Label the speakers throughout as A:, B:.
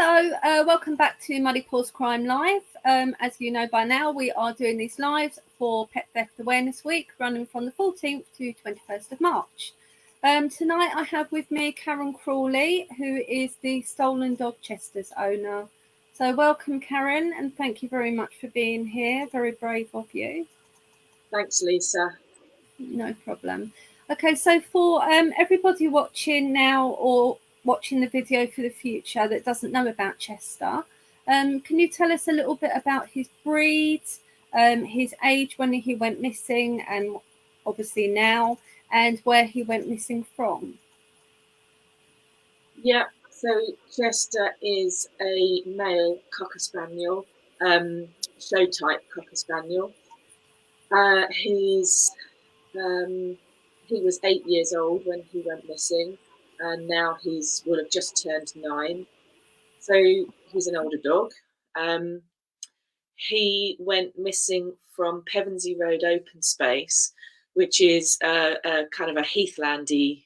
A: Hello, welcome back to Muddy Paws Crime Live. As you know by now, we are doing these lives for Pet Theft Awareness Week, running from the 14th to 21st of March. Tonight I have with me Karen Crawley, who is the Stolen Dog Chester's owner. So welcome, Karen, and thank you very much for being here. Very brave of you.
B: Thanks, Lisa.
A: No problem. Okay, so for everybody watching now or watching the video for the future that doesn't know about Chester, can you tell us a little bit about his breed, his age when he went missing, and obviously now, and where he went missing from?
B: Yeah, so Chester is a male Cocker Spaniel, show type Cocker Spaniel. He was 8 years old when he went missing, and now will have just turned 9. So he's an older dog. He went missing from Pevensey Road open space, which is a kind of a heathlandy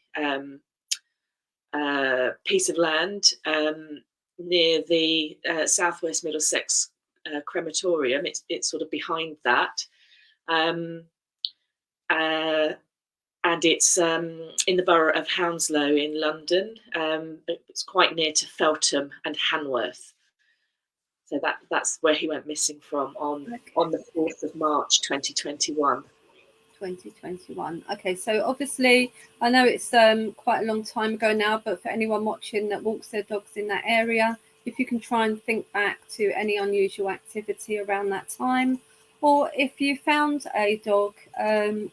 B: piece of land near the Southwest Middlesex crematorium. It's sort of behind that. And it's in the borough of Hounslow in London. It's quite near to Feltham and Hanworth. So that's where he went missing from on the 4th of March 2021.
A: 2021. Okay, so obviously I know it's quite a long time ago now, but for anyone watching that walks their dogs in that area, if you can try and think back to any unusual activity around that time, or if you found a dog,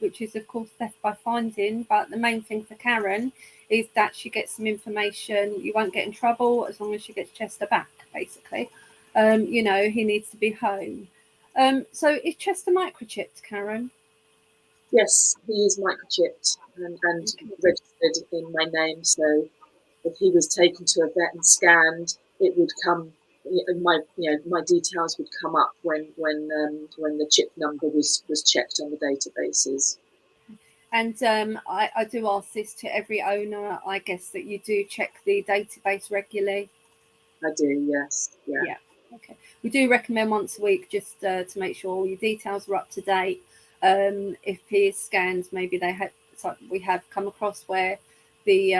A: which is of course theft by finding, but the main thing for Karen is that she gets some information. You won't get in trouble as long as she gets Chester back, basically. You know, he needs to be home. So is Chester microchipped, Karen?
B: Yes, he is microchipped and registered in my name. So if he was taken to a vet and scanned, it would come. My details would come up when the chip number was checked on the databases.
A: And I do ask this to every owner, I guess, that you do check the database regularly.
B: I do, yes.
A: Yeah. Okay. We do recommend once a week, just to make sure all your details are up to date. If he is scanned, maybe we have come across where the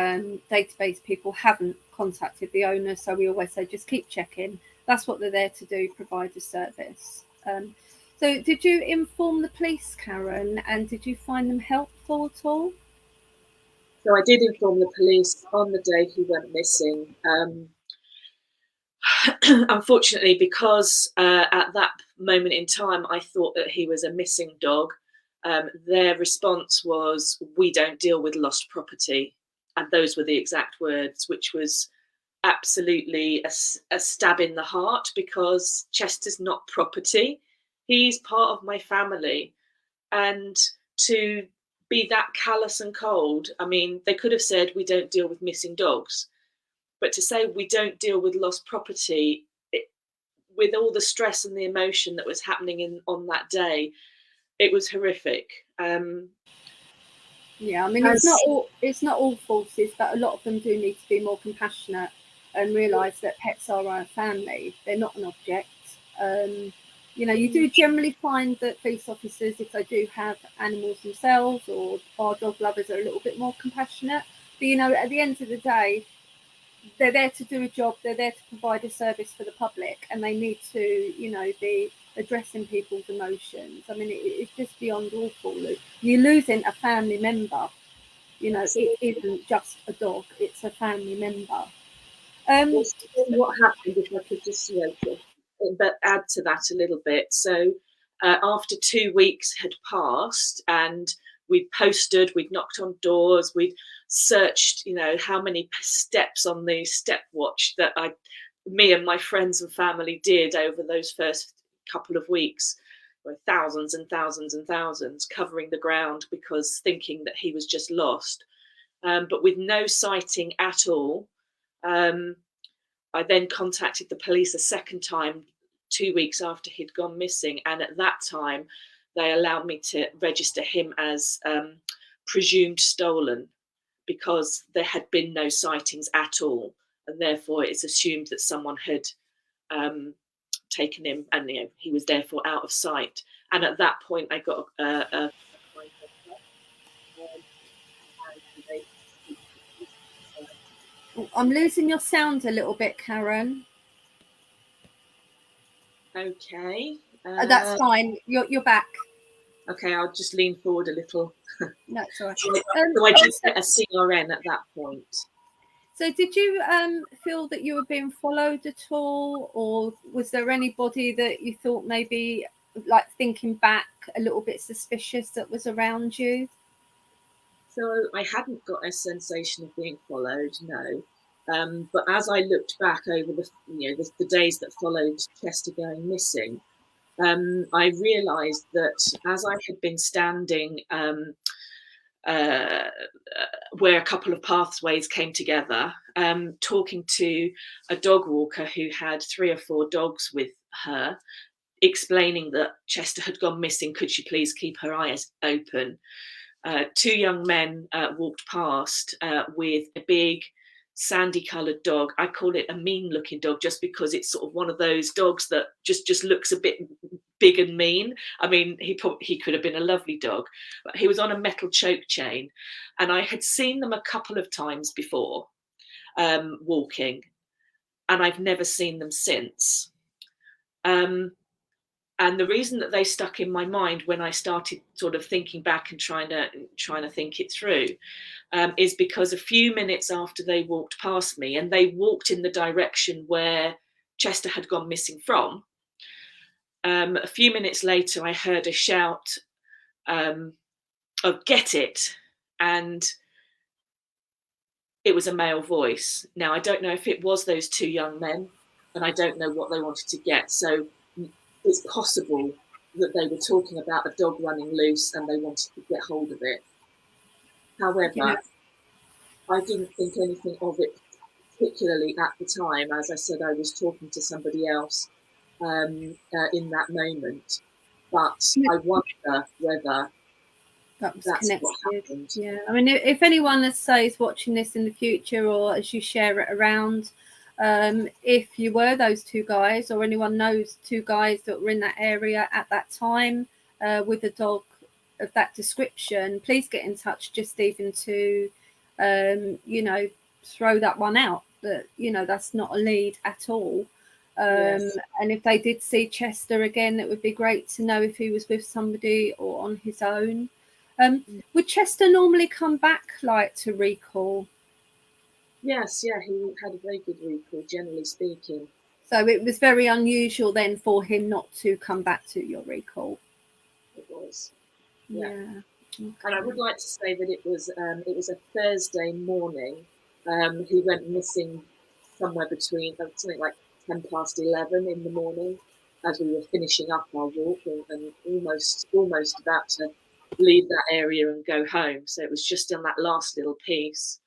A: database people haven't contacted the owner, so we always say just keep checking. That's what they're there to do, provide a service. So did you inform the police, Karen, and did you find them helpful at all?
B: So I did inform the police on the day he went missing. Unfortunately, because at that moment in time I thought that he was a missing dog, their response was, "We don't deal with lost property." And those were the exact words, which was absolutely a stab in the heart, because Chester's not property. He's part of my family. And to be that callous and cold, I mean, they could have said, "We don't deal with missing dogs." But to say we don't deal with lost property, with all the stress and the emotion that was happening on that day, it was horrific.
A: Yeah, I mean, it's not all forces, but a lot of them do need to be more compassionate and realise that pets are our family. They're not an object. You know, you do generally find that police officers, if they do have animals themselves or are dog lovers, are a little bit more compassionate. But, you know, at the end of the day, they're there to do a job. They're there to provide a service for the public, and they need to, you know, be addressing people's emotions. I mean, it's just beyond awful. You're losing a family member. You know, it isn't just a dog; it's a family member.
B: What happened, if I could just but add to that a little bit. So after 2 weeks had passed, and we'd posted, we'd knocked on doors, we'd searched, you know, how many steps on the stepwatch that me and my friends and family did over those first couple of weeks. Thousands and thousands and thousands, covering the ground, because thinking that he was just lost, but with no sighting at all. I then contacted the police a second time 2 weeks after he'd gone missing, and at that time they allowed me to register him as presumed stolen, because there had been no sightings at all. and therefore it's assumed that someone had taken him, and he was therefore out of sight. And at that point, I got a
A: I'm losing your sound a little bit, Karen.
B: Okay.
A: That's fine. You're back.
B: Okay, I'll just lean forward a little.
A: No, it's all right.
B: So I did get a CRN at that point.
A: So did you feel that you were being followed at all, or was there anybody that you thought maybe, like thinking back, a little bit suspicious that was around you?
B: So I hadn't got a sensation of being followed, no. But as I looked back over the days that followed Chester going missing, I realised that as I had been standing where a couple of pathways came together, talking to a dog walker who had 3 or 4 dogs with her, explaining that Chester had gone missing, could she please keep her eyes open. 2 young men walked past with a big sandy coloured dog. I call it a mean looking dog just because it's sort of one of those dogs that just looks a bit big and mean. I mean, he could have been a lovely dog, but he was on a metal choke chain, and I had seen them a couple of times before walking, and I've never seen them since. And the reason that they stuck in my mind when I started sort of thinking back and trying to think it through is because a few minutes after they walked past me, and they walked in the direction where Chester had gone missing from, a few minutes later I heard a shout of "Get it!" and it was a male voice. Now, I don't know if it was those 2 young men, and I don't know what they wanted to get. So it's possible that they were talking about a dog running loose and they wanted to get hold of it. However, yeah, I didn't think anything of it particularly at the time. As I said, I was talking to somebody else in that moment. But I wonder whether
A: that was connected. Yeah, I mean, if anyone, let's say, is watching this in the future, or as you share it around, if you were those 2 guys, or anyone knows 2 guys that were in that area at that time with a dog of that description, please get in touch, just even to throw that one out, that that's not a lead at all. Yes. And if they did see Chester again, it would be great to know if he was with somebody or on his own. Would Chester normally come back like to recall?
B: Yes, yeah, he had a very good recall, generally speaking.
A: So it was very unusual then for him not to come back to your recall.
B: It was, yeah. Okay. And I would like to say that it was a Thursday morning. He went missing somewhere between something like 11 in the morning, as we were finishing up our walk and almost about to leave that area and go home. So it was just on that last little piece.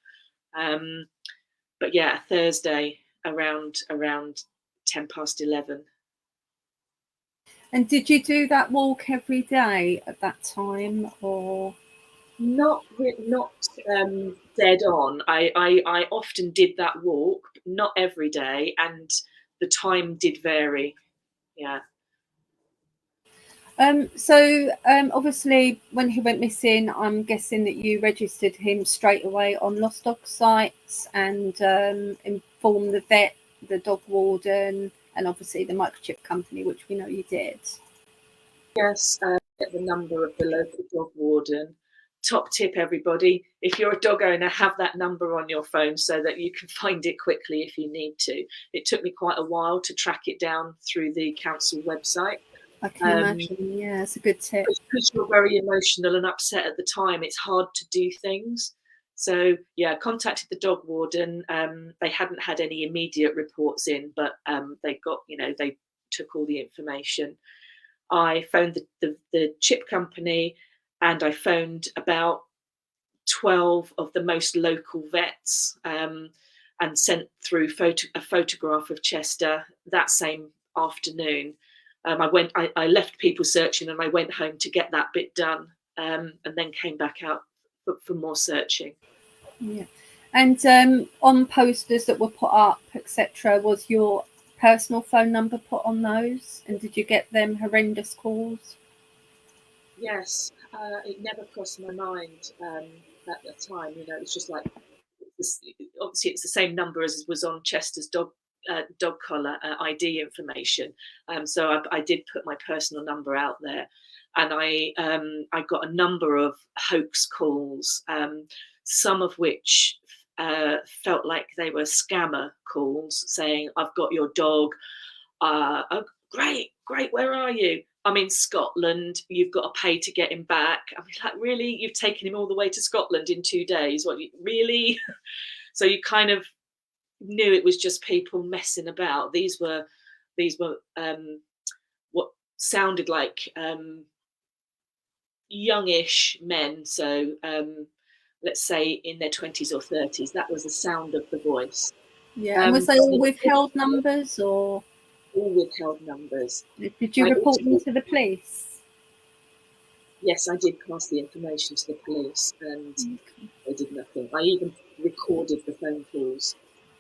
B: But yeah, Thursday around 11.
A: And did you do that walk every day at that time, or
B: not dead on? I often did that walk, but not every day, and the time did vary. Yeah.
A: So obviously when he went missing, I'm guessing that you registered him straight away on lost dog sites and informed the vet, the dog warden, and obviously the microchip company, which we know you did.
B: Yes, get the number of the local dog warden. Top tip, everybody, if you're a dog owner, have that number on your phone so that you can find it quickly if you need to. It took me quite a while to track it down through the council website.
A: I can imagine. Yeah, it's a good tip.
B: Because you're very emotional and upset at the time, it's hard to do things. So yeah, contacted the dog warden. They hadn't had any immediate reports in, but they got, they took all the information. I phoned the chip company, and I phoned about 12 of the most local vets and sent through a photograph of Chester that same afternoon. I left people searching, and I went home to get that bit done, and then came back out for more searching.
A: Yeah. And on posters that were put up, etc., was your personal phone number put on those? And did you get them horrendous calls?
B: Yes, it never crossed my mind at the time. You know, it's just like, obviously it's the same number as was on Chester's dog collar ID information. So I did put my personal number out there, and I got a number of hoax calls, some of which felt like they were scammer calls saying, "I've got your dog. Oh, great, where are you? I'm in Scotland. You've got to pay to get him back." I mean, like, really? You've taken him all the way to Scotland in 2 days? What, really? So you kind of knew it was just people messing about. These were what sounded like youngish men. So let's say in their 20s or 30s. That was the sound of the voice.
A: Yeah, and was they all withheld numbers, or
B: all withheld numbers?
A: Did you report them to the police?
B: Yes, I did pass the information to the police, and they did nothing. I even recorded the phone calls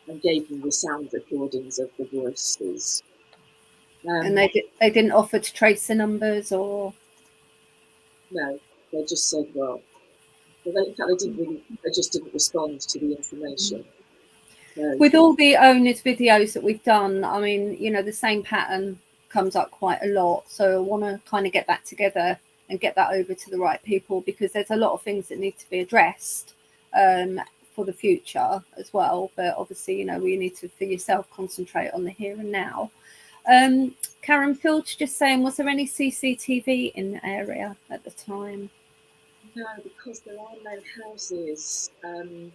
B: and gave them the sound recordings of the voices.
A: And they didn't offer to trace the numbers, or?
B: No, they just said, well, in fact, they just didn't respond to the information. So,
A: with all the owners' videos that we've done, I mean, you know, the same pattern comes up quite a lot. So I want to kind of get that together and get that over to the right people, because there's a lot of things that need to be addressed for the future as well. But obviously, you know, we need to, for yourself, concentrate on the here and now. Karen Filch just saying, was there any CCTV in the area at the time?
B: No, because there are no houses in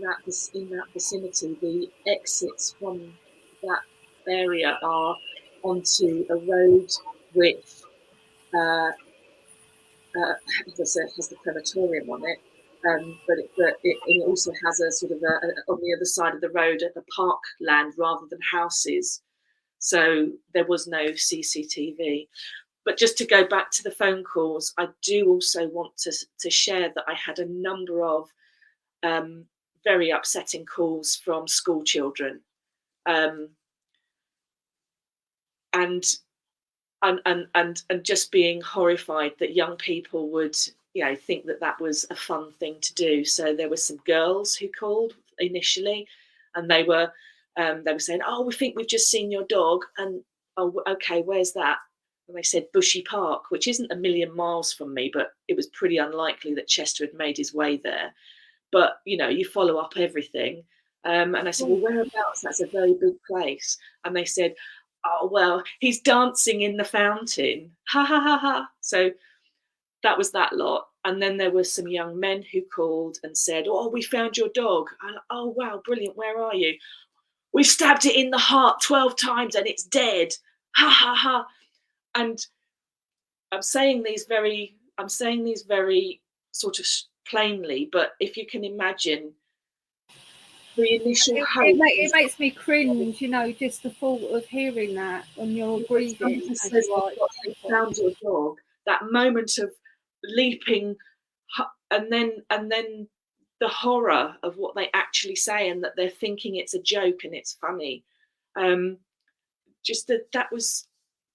B: that vicinity. The exits from that area are onto a road which, as I said, has the crematorium on it. But it also has a sort of on the other side of the road, a parkland rather than houses. So there was no CCTV. But just to go back to the phone calls, I do also want to share that I had a number of very upsetting calls from school children, and just being horrified that young people would, you know, think that that was a fun thing to do. So there were some girls who called initially, and they were saying, "Oh, we think we've just seen your dog," and, "Oh, okay, where's that?" And they said Bushy Park, which isn't a million miles from me, but it was pretty unlikely that Chester had made his way there. But, you know, you follow up everything. And I said, "Well, whereabouts? That's a very big place." And they said, "Oh, well, he's dancing in the fountain. Ha, ha, ha, ha." So that was that lot. And then there were some young men who called and said, "Oh, we found your dog." And, "Oh, wow, brilliant. Where are you?" "We've stabbed it in the heart 12 times and it's dead. Ha, ha, ha." And I'm saying these very sort of plainly, but if you can imagine the initial hope.
A: It makes me cringe, you know, just the thought of hearing that when you're grieving.
B: They found your dog. That moment of leaping, and then the horror of what they actually say, and that they're thinking it's a joke and it's funny. Just that was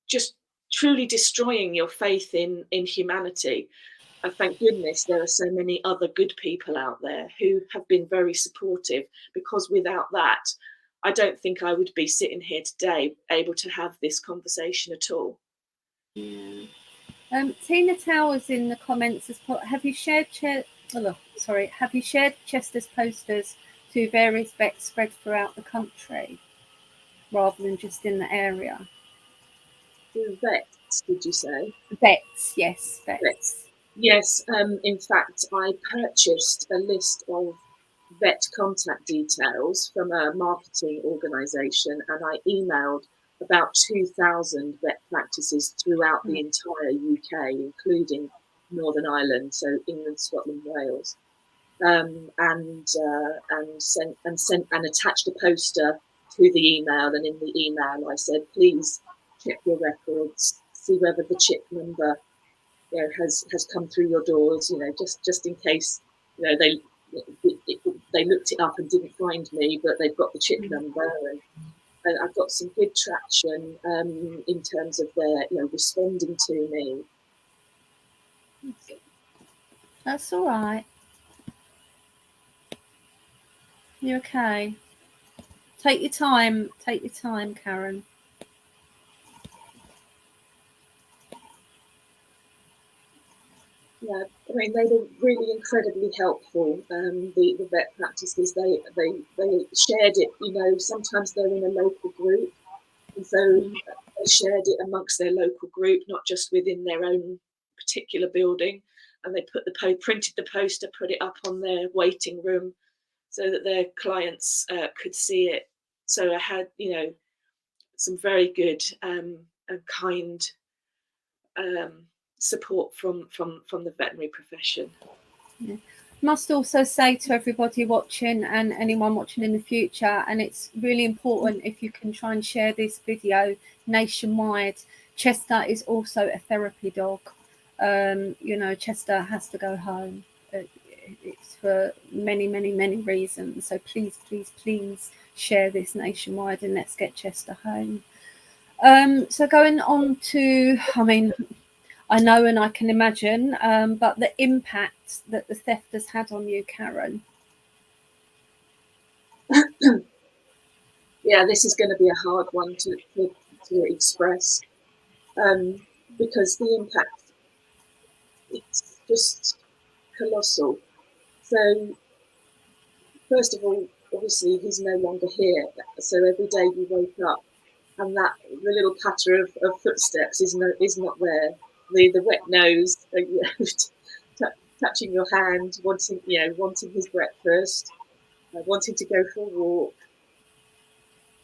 B: just truly destroying your faith in humanity. And thank goodness there are so many other good people out there who have been very supportive, because without that, I don't think I would be sitting here today able to have this conversation at all.
A: Yeah. Tina Towers in the comments has put, have you shared Chester's posters to various vets spread throughout the country rather than just in the area?
B: To vets, did you say?
A: Vets, yes, vets.
B: Yes, in fact, I purchased a list of vet contact details from a marketing organisation, and I emailed about 2,000 vet practices throughout the entire UK, including Northern Ireland, so England, Scotland, Wales, and attached a poster to the email. And in the email, I said, "Please check your records, see whether the chip number, you know, has come through your doors, you know, just in case, you know, they looked it up and didn't find me, but they've got the chip number, and I've got some good traction in terms of their, responding to me.
A: That's all right. You're okay. Take your time. Take your time, Karen.
B: Yeah, I mean, they were really incredibly helpful. The vet practices, they shared it. Sometimes they're in a local group, and so they shared it amongst their local group, not just within their own particular building. And they printed the poster, put it up on their waiting room, so that their clients could see it. So I had, some very good and kind support from the veterinary profession.
A: Yeah. Must also say to everybody watching and anyone watching in the future, and it's really important if you can try and share this video nationwide. Chester is also a therapy dog. Chester has to go home. It's for many reasons. So please share this nationwide and let's get Chester home. So going on to, I know and I can imagine, but the impact that the theft has had on you, Karen.
B: Yeah, this is going to be a hard one to express, because the impact, it's just colossal. So first of all, obviously he's no longer here. So every day you wake up and the little patter of footsteps is not there. The wet nose, touching your hand, wanting his breakfast, wanting to go for a walk.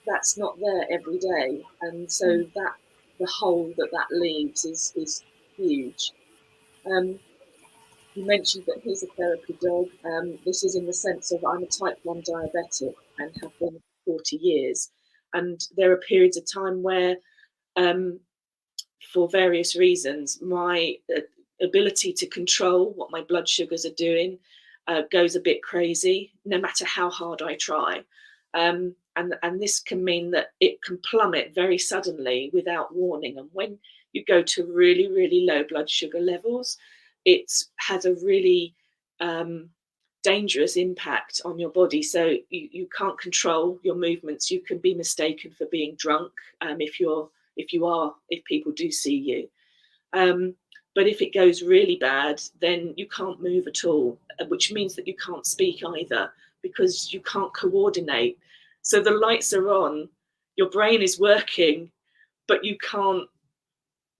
B: That's not there every day, and so that the hole that leaves is huge. You mentioned that he's a therapy dog. This is in the sense of I'm a type 1 diabetic and have been for 40 years. And there are periods of time where, for various reasons, my ability to control what my blood sugars are doing goes a bit crazy, no matter how hard I try. And this can mean that it can plummet very suddenly without warning. And when you go to really low blood sugar levels, it has a really dangerous impact on your body. So you can't control your movements. You can be mistaken for being drunk if people do see you. But if it goes really bad, then you can't move at all, which means that you can't speak either because you can't coordinate. So the lights are on, your brain is working, but you can't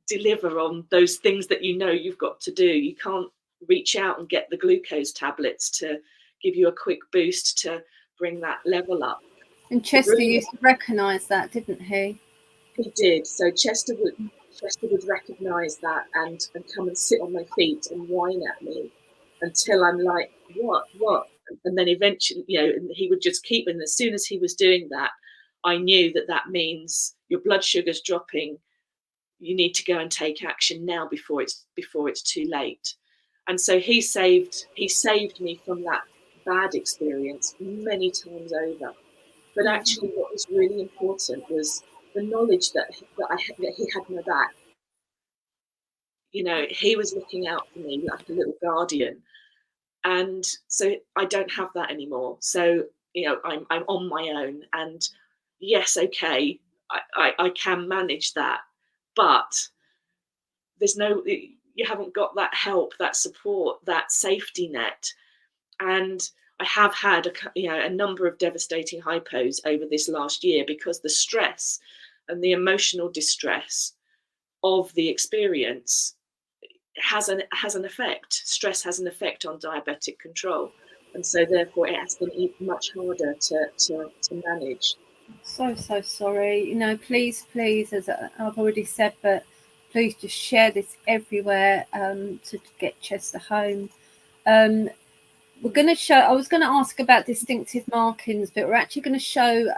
B: deliver on those things that you've got to do. You can't reach out and get the glucose tablets to give you a quick boost to bring that level up.
A: And Chester used to recognise that, didn't he?
B: He did. So Chester would recognise that and come and sit on my feet and whine at me until I'm like, what? And then eventually, and he would just keep. And as soon as he was doing that, I knew that means your blood sugar's dropping. You need to go and take action now before it's too late. And so he saved me from that bad experience many times over. But actually, what was really important was the knowledge that he had my back. He was looking out for me like a little guardian. And so I don't have that anymore. So, I'm on my own. And yes, okay, I can manage that. But you haven't got that help, that support, that safety net. And I have had a number of devastating hypos over this last year because the stress and the emotional distress of the experience has an effect. Stress has an effect on diabetic control, and so therefore it has been much harder to manage.
A: So sorry. Please, as I've already said, but please just share this everywhere to get Chester home. We're going to show, I was going to ask about distinctive markings, but we're actually going to show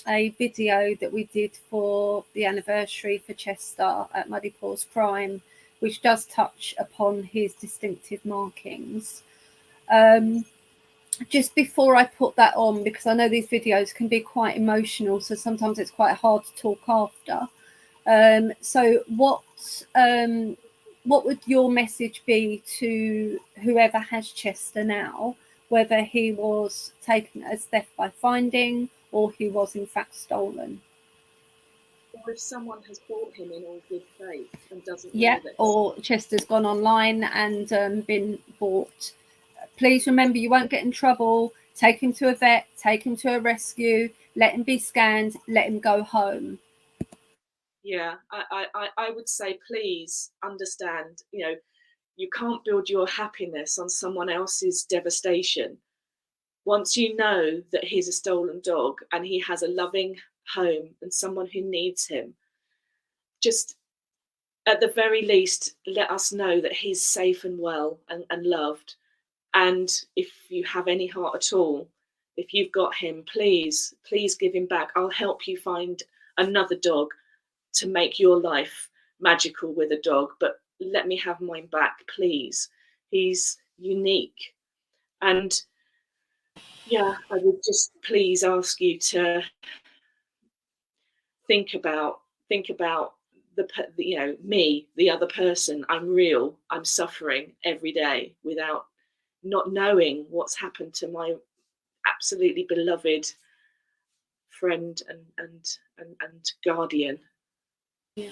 A: a video that we did for the anniversary for Chester at Muddy Paws Crime, which does touch upon his distinctive markings. just before I put that on, because I know these videos can be quite emotional, so sometimes it's quite hard to talk after. So what would your message be to whoever has Chester now, whether he was taken as theft by finding or he was in fact stolen?
B: Or if someone has bought him in all good faith and doesn't know
A: Yeah,
B: that,
A: or Chester's gone online and been bought. Please remember, you won't get in trouble. Take him to a vet, take him to a rescue, let him be scanned, let him go home.
B: yeah, I would say, please understand, you can't build your happiness on someone else's devastation. Once you know that he's a stolen dog and he has a loving home and someone who needs him, just at the very least, let us know that he's safe and well and loved. And if you have any heart at all, if you've got him, please give him back. I'll help you find another dog to make your life magical with a dog, but let me have mine back, please. He's unique. And yeah, I would just please ask you to think about me, the other person. I'm real. I'm suffering every day without not knowing what's happened to my absolutely beloved friend and guardian.
A: Yeah.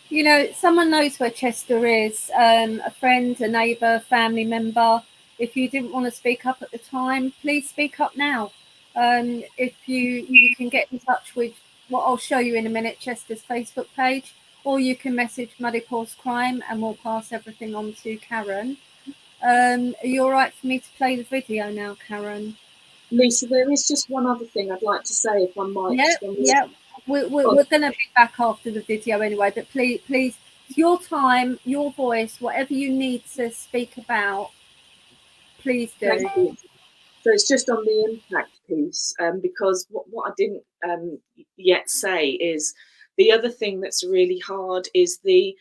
A: You know, someone knows where Chester is, a friend, a neighbour, family member. If you didn't want to speak up at the time, please speak up now. If you can get in touch with what I'll show you in a minute, Chester's Facebook page, or you can message Muddy Paws Crime and we'll pass everything on to Karen. Are you all right for me to play the video now, Karen?
B: Lisa, there is just one other thing I'd like to say, if I might.
A: Yeah. We're going to be back after the video anyway, but please, your time, your voice, whatever you need to speak about, please do.
B: Thank you. So it's just on the impact piece, because what I didn't yet say is the other thing that's really hard is the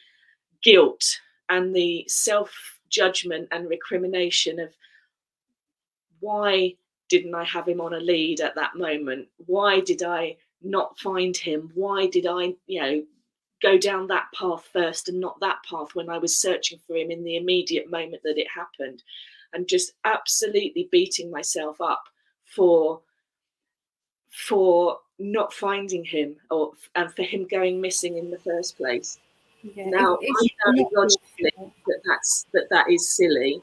B: guilt and the self-judgment and recrimination of, why didn't I have him on a lead at that moment? Why did I not find him? Why did I, go down that path first and not that path when I was searching for him in the immediate moment that it happened? And just absolutely beating myself up for not finding him, and for him going missing in the first place.
A: Yeah,
B: Now I know logically that is silly,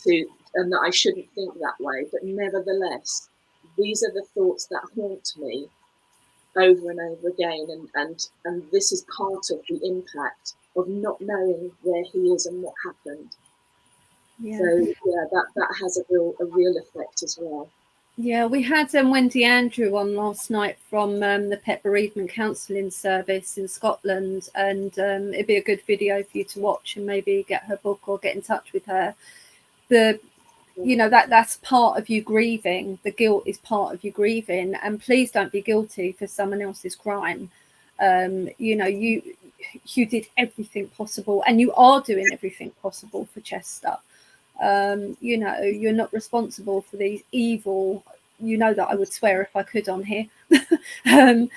B: and that I shouldn't think that way, but nevertheless, these are the thoughts that haunt me over and over again, and this is part of the impact of not knowing where he is and what happened.
A: Yeah.
B: So yeah, that has a real effect as well.
A: Yeah, we had Wendy Andrew on last night from the Pet Bereavement Counselling Service in Scotland, and it'd be a good video for you to watch and maybe get her book or get in touch with her. That's part of you grieving. The guilt is part of you grieving, and please don't be guilty for someone else's crime. You did everything possible, and you are doing everything possible for Chester. You're not responsible for these evil, that I would swear if I could on here. But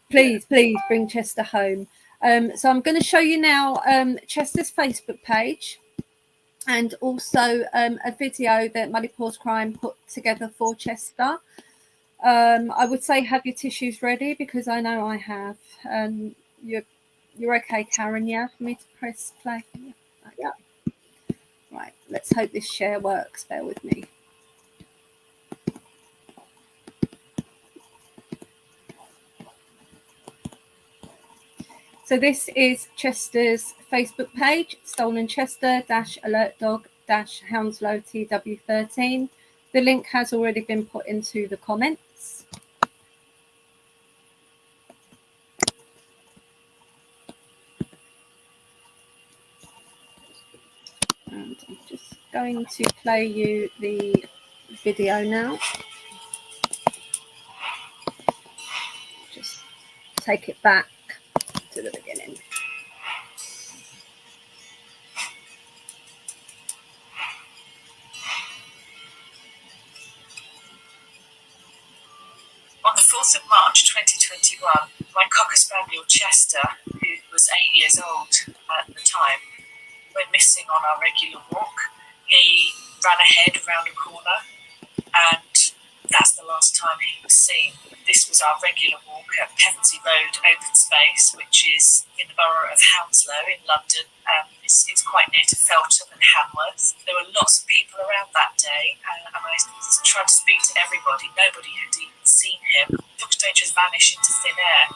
A: please bring Chester home. So I'm going to show you now Chester's Facebook page, and also a video that Muddy Paws Crime put together for Chester. I would say have your tissues ready, because I know I have. You're okay, Karen? Yeah, for me to press play. Yeah. Okay.
B: Yeah.
A: Right, let's hope this share works. Bear with me. So this is Chester's Facebook page, Stolen Chester Alert Dog Hounslow TW13. The link has already been put into the comments. And I'm just going to play you the video now. Just take it back to the beginning.
B: 4th of March 2021, my Cocker Spaniel Chester, who was 8 years old at the time, went missing on our regular walk. He ran ahead around a corner, and that's the last time he was seen. This was our regular walk at Pevensey Road Open Space, which is in the borough of Hounslow in London. It's quite near to Feltham and Hanworth. There were lots of people around that day, and I tried to speak to everybody. Nobody had even seen him. Dog strangers vanish into thin air.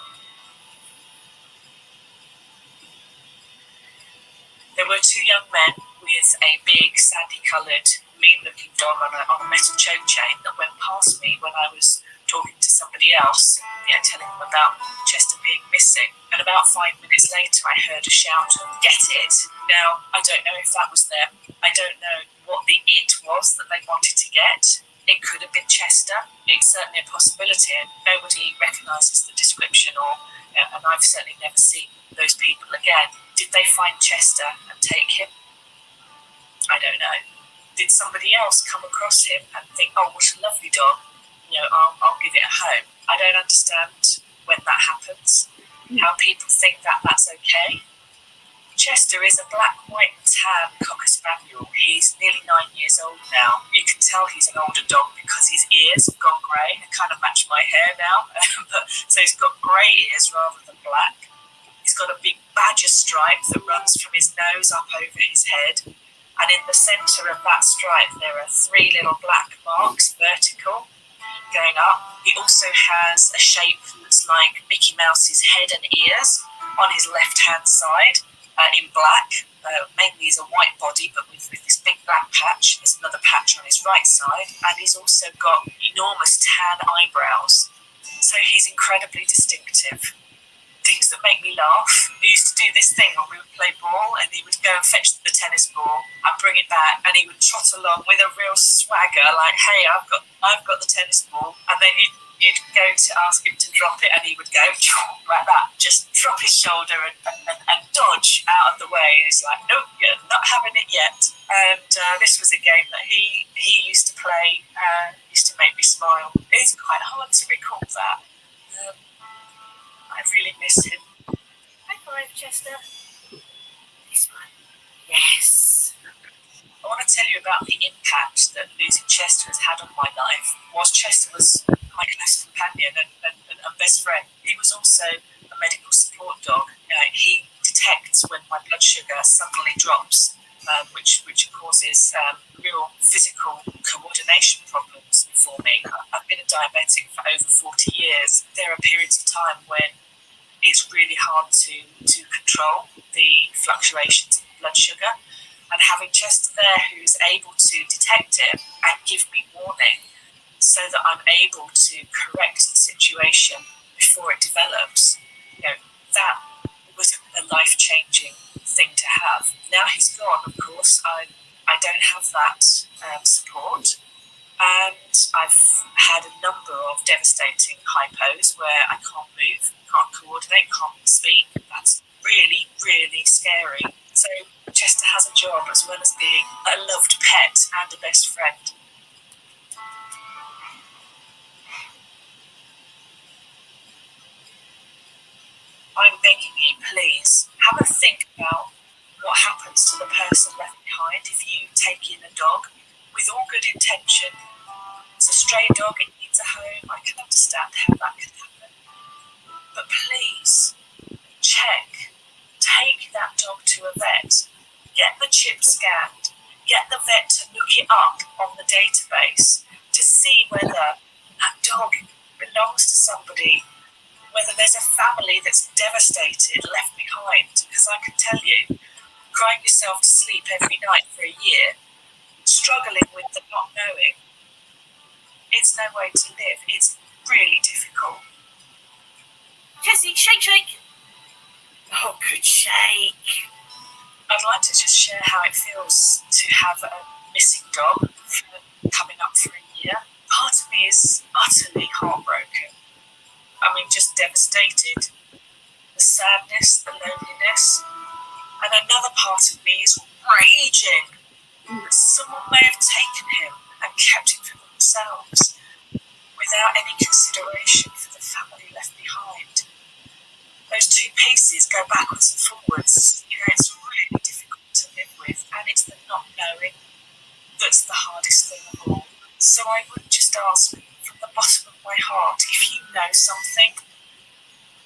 B: There were 2 young men with a big sandy-coloured, mean-looking dog on a metal choke chain that went past me when I was talking to somebody else, telling them about Chester being missing. And about 5 minutes later, I heard a shout of, "Get it!" Now, I don't know if that was them. I don't know what the it was that they wanted to get. It could have been Chester. It's certainly a possibility, and nobody recognises the description, and I've certainly never seen those people again. Did they find Chester and take him? I don't know. Did somebody else come across him and think, "Oh, what a lovely dog, I'll give it a home"? I don't understand when that happens, how people think that that's okay. Chester is a black, white, and tan Cocker Spaniel. He's nearly 9 years old now. You can tell he's an older dog because his ears have gone grey. They kind of match my hair now. So he's got grey ears rather than black. He's got a big badger stripe that runs from his nose up over his head. And in the centre of that stripe, there are 3 little black marks, vertical, going up. He also has a shape that's like Mickey Mouse's head and ears on his left-hand side in black. Mainly is a white body, but with this big black patch. There's another patch on his right side. And he's also got enormous tan eyebrows. So he's incredibly distinctive. Things that make me laugh. We used to do this thing when we would play ball, and he would go and fetch the tennis ball and bring it back, and he would trot along with a real swagger, like, "Hey, I've got the tennis ball," and then you'd go to ask him to drop it, and he would go like that, just drop his shoulder and dodge out of the way. And he's like, "Nope, you're not having it yet." And this was a game that he used to play. Used to make me smile. It's quite hard to recall that. I really miss him. High five, Chester. This one. Yes. I want to tell you about the impact that losing Chester has had on my life. Whilst Chester was my close companion and best friend, he was also a medical support dog. He detects when my blood sugar suddenly drops, which causes real physical coordination problems for me. I've been a diabetic for over 40 years. There are periods of time when it's really hard to control the fluctuations of blood sugar. And having Chester there who's able to detect it and give me warning so that I'm able to correct the situation before it develops, that was a life-changing thing to have. Now he's gone, of course, I don't have that support. And I've had a number of devastating hypos where I can't move, can't coordinate, can't speak. That's really, really scary. So Chester has a job as well as being a loved pet and a best friend. I'm begging you, please, have a think about what happens to the person left behind if you take in a dog with all good intention. It's a stray dog, it needs a home. I can understand how that can happen. But please, check. Take that dog to a vet. Get the chip scanned. Get the vet to look it up on the database to see whether that dog belongs to somebody, whether there's a family that's devastated, left behind. Because I can tell you, crying yourself to sleep every night for a year, struggling with the not knowing, it's no way to live. It's really difficult. Jessie, shake. Oh, good shake. I'd like to just share how it feels to have a missing dog coming up for a year. Part of me is utterly heartbroken. I mean, just devastated. The sadness, the loneliness. And another part of me is raging that someone may have taken him and kept him for themselves without any consideration for
C: two pieces go backwards and forwards. You know, it's really difficult to live with, and it's the not knowing that's the hardest thing of all. So I would just ask from the bottom of my heart, if you know something,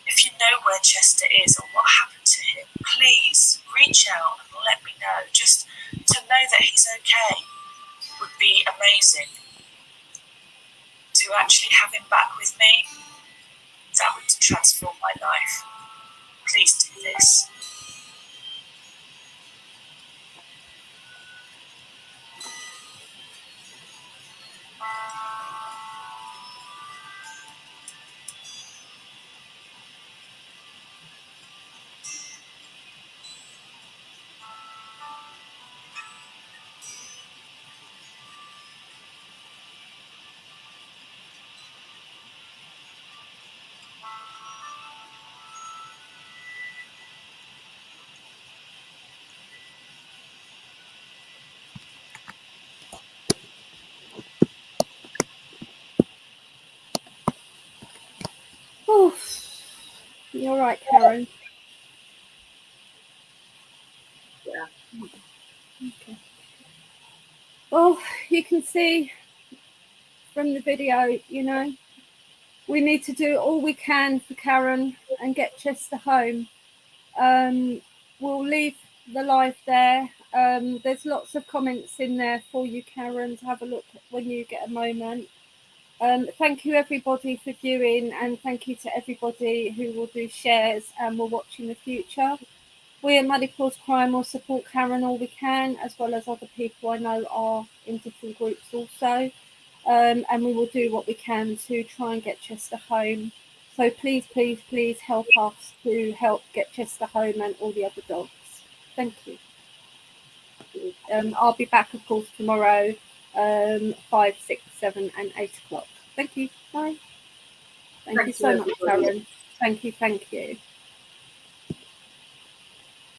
C: if you know where Chester is or what happened to him, please reach out and let me know. Just to know that he's okay would be amazing. To actually have him back with me, that would transform my life. Please do this.
A: Oh, you're right, Karen.
B: Yeah.
A: Okay. Well, you can see from the video, you know, we need to do all we can for Karen and get Chester home. We'll leave the live there. There's lots of comments in there for you, Karen, to have a look at when you get a moment. Thank you everybody for viewing, and thank you to everybody who will do shares and will watch in the future. We at Muddy Paws Crime will support Karen all we can, as well as other people I know are in different groups also. And we will do what we can to try and get Chester home. So please, please, please help us to help get Chester home and all the other dogs. Thank you. I'll be back, of course, tomorrow, 5, 6, 7 and 8 o'clock. Thank you. Bye. Thank you so much, Karen. Thank you.